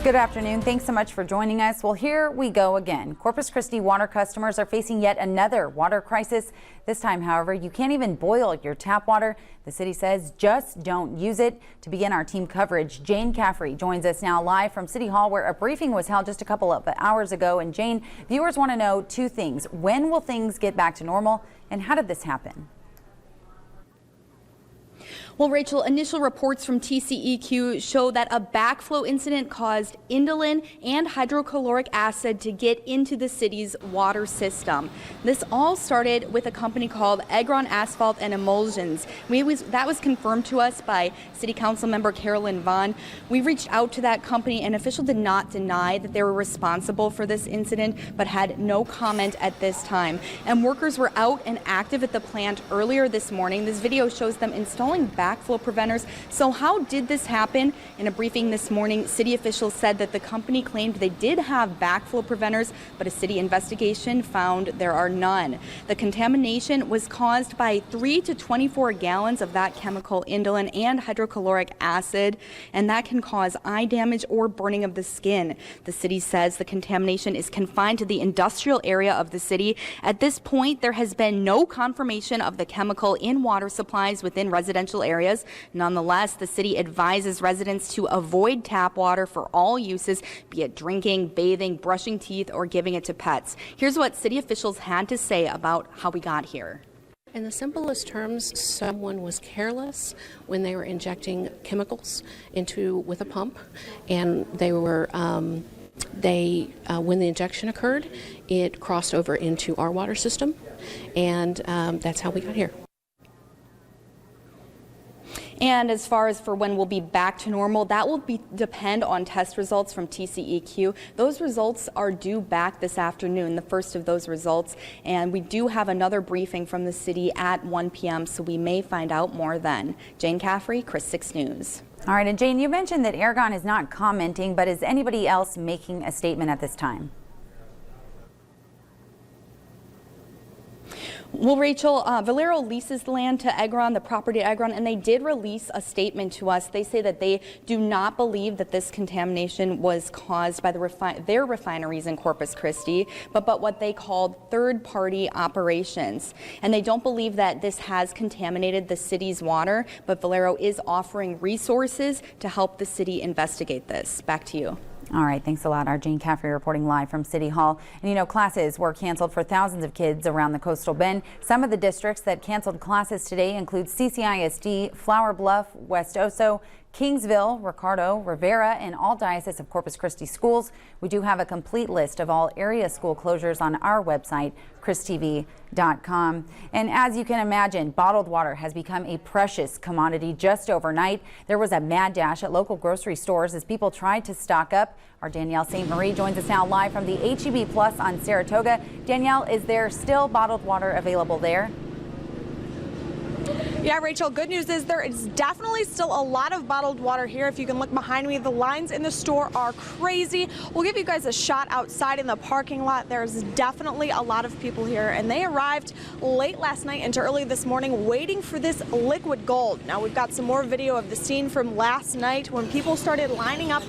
Good afternoon. Thanks so much for joining us. Well, here we go again. Corpus Christi water customers are facing yet another water crisis. This time, however, you can't even boil your tap water. The city says just don't use it. To begin our team coverage, Jane Caffrey joins us now live from City Hall, where a briefing was held just a couple of hours ago. And Jane, viewers want to know two things. When will things get back to normal, and how did this happen? Well, Rachel, initial reports from TCEQ show that a backflow incident caused indolin and hydrochloric acid to get into the city's water system. This all started with a company called Egron Asphalt and Emulsions. That was confirmed to us by City Council member Carolyn Vaughn. We reached out to that company, and officials did not deny that they were responsible for this incident, but had no comment at this time. And workers were out and active at the plant earlier this morning. This video shows them installing backflow preventers. So how did this happen? In a briefing this morning, city officials said that the company claimed they did have backflow preventers, but a city investigation found there are none. The contamination was caused by 3 to 24 gallons of that chemical indolin and hydrochloric acid, and that can cause eye damage or burning of the skin. The city says the contamination is confined to the industrial area of the city. At this point, there has been no confirmation of the chemical in water supplies within residential areas. Nonetheless, the city advises residents to avoid tap water for all uses, be it drinking, bathing, brushing teeth, or giving it to pets. Here's what city officials had to say about how we got here. In the simplest terms, someone was careless when they were injecting chemicals with a pump, and they were when the injection occurred, it crossed over into our water system, and that's how we got here. And as far as for when we'll be back to normal, that will depend on test results from TCEQ. Those results are due back this afternoon, the first of those results. And we do have another briefing from the city at 1 p.m., so we may find out more then. Jane Caffrey, Chris 6 News. All right, and Jane, you mentioned that Egron is not commenting, but is anybody else making a statement at this time? Well, Rachel, Valero leases the land to Egron, the property to Egron, and they did release a statement to us. They say that they do not believe that this contamination was caused by their refineries in Corpus Christi, but what they called third-party operations. And they don't believe that this has contaminated the city's water, but Valero is offering resources to help the city investigate this. Back to you. All right, thanks a lot. Our Jane Caffrey reporting live from City Hall. And you know, classes were canceled for thousands of kids around the coastal bend. Some of the districts that canceled classes today include CCISD, Flower Bluff, West Oso, Kingsville, Ricardo, Rivera, and all Diocese of Corpus Christi schools. We do have a complete list of all area school closures on our website, christv.com. And as you can imagine, bottled water has become a precious commodity just overnight. There was a mad dash at local grocery stores as people tried to stock up. Our Danielle St. Marie joins us now live from the HEB Plus on Saratoga. Danielle, is there still bottled water available there? Yeah, Rachel, good news is there is definitely still a lot of bottled water here. If you can look behind me, the lines in the store are crazy. We'll give you guys a shot outside in the parking lot. There's definitely a lot of people here, and they arrived late last night into early this morning waiting for this liquid gold. Now, we've got some more video of the scene from last night when people started lining up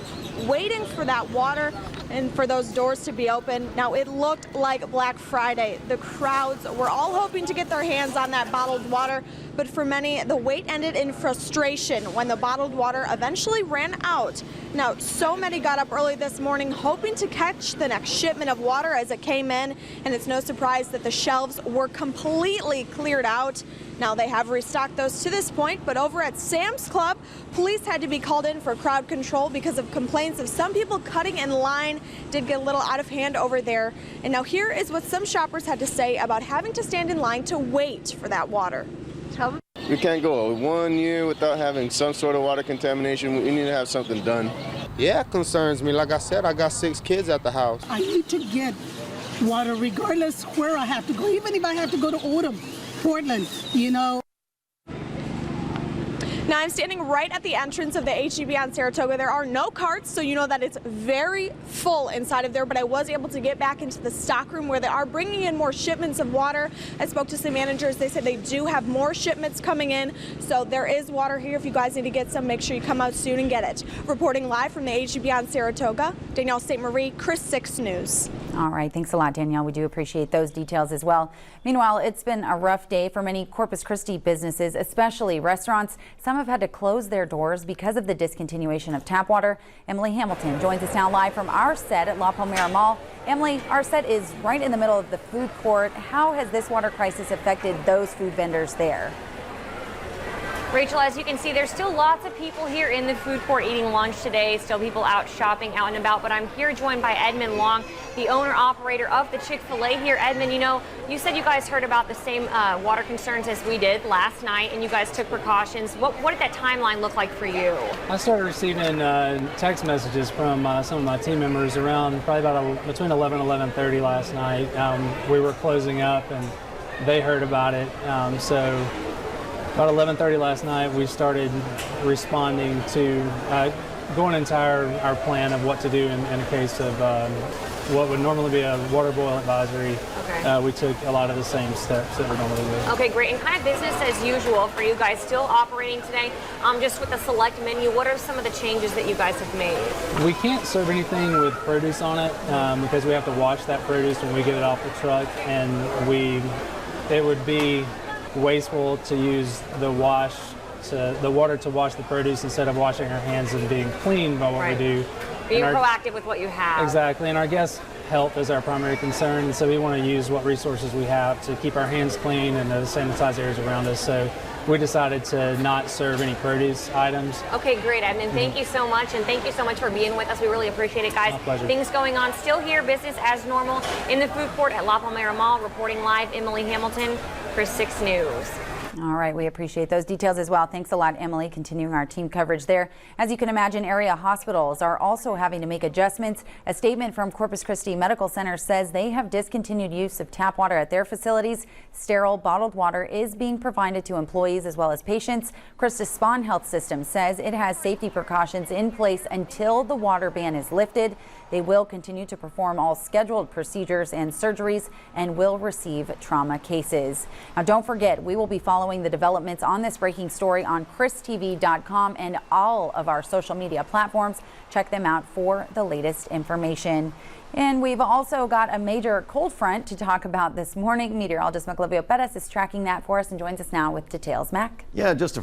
waiting for that water and for those doors to be open. Now, it looked like Black Friday. The crowds were all hoping to get their hands on that bottled water, but for many, the wait ended in frustration when the bottled water eventually ran out. Now, so many got up early this morning hoping to catch the next shipment of water as it came in, and it's no surprise that the shelves were completely cleared out. Now, they have restocked those to this point, but over at Sam's Club, police had to be called in for crowd control because of complaints of some people cutting in line. Did get a little out of hand over there. And now here is what some shoppers had to say about having to stand in line to wait for that water. We can't go 1 year without having some sort of water contamination. We need to have something done. Yeah, it concerns me. Like I said, I got 6 kids at the house. I need to get water regardless where I have to go, even if I have to go to Odom, Portland, you know. Now I'm standing right at the entrance of the HEB on Saratoga. There are no carts, so you know that it's very full inside of there, but I was able to get back into the stockroom where they are bringing in more shipments of water. I spoke to some managers. They said they do have more shipments coming in, so there is water here. If you guys need to get some, make sure you come out soon and get it. Reporting live from the HEB on Saratoga, Danielle St. Marie, Chris 6 News. All right, thanks a lot, Danielle. We do appreciate those details as well. Meanwhile, it's been a rough day for many Corpus Christi businesses, especially restaurants. Some have had to close their doors because of the discontinuation of tap water. Emily Hamilton joins us now live from our set at La Palmera Mall. Emily, our set is right in the middle of the food court. How has this water crisis affected those food vendors there? Rachel, as you can see, there's still lots of people here in the food court eating lunch today, still people out shopping, out and about, but I'm here joined by Edmund Long, the owner-operator of the Chick-fil-A here. Edmund, you said you guys heard about the same water concerns as we did last night, and you guys took precautions. What did that timeline look like for you? I started receiving text messages from some of my team members around probably between 11 and 11:30 last night. We were closing up, and they heard about it, so about 11:30 last night, we started responding to going into our plan of what to do in a case of what would normally be a water boil advisory. Okay. We took a lot of the same steps that we normally would. Okay, great. And kind of business as usual for you guys, still operating today, just with the select menu. What are some of the changes that you guys have made? We can't serve anything with produce on it because we have to wash that produce when we get it off the truck, and it would be wasteful to use the water to wash the produce instead of washing our hands and being clean by what we do. Being proactive with what you have. Exactly, and our guests' health is our primary concern, and so we want to use what resources we have to keep our hands clean and to sanitize areas around us. So we decided to not serve any produce items. Okay, great, Edmund. Thank you so much, and thank you so much for being with us. We really appreciate it, guys. My pleasure. Things going on still here, business as normal in the food court at La Palmera Mall. Reporting live, Emily Hamilton for 6 News. All right, we appreciate those details as well. Thanks a lot, Emily, continuing our team coverage there. As you can imagine, area hospitals are also having to make adjustments. A statement from Corpus Christi Medical Center says they have discontinued use of tap water at their facilities. Sterile bottled water is being provided to employees as well as patients. Christus Spohn Health System says it has safety precautions in place until the water ban is lifted. They will continue to perform all scheduled procedures and surgeries and will receive trauma cases. Now, don't forget, we will be following the developments on this breaking story on christv.com and all of our social media platforms. Check them out for the latest information. And we've also got a major cold front to talk about this morning. Meteorologist Maclavio Perez is tracking that for us and joins us now with details. Mac? Yeah, just a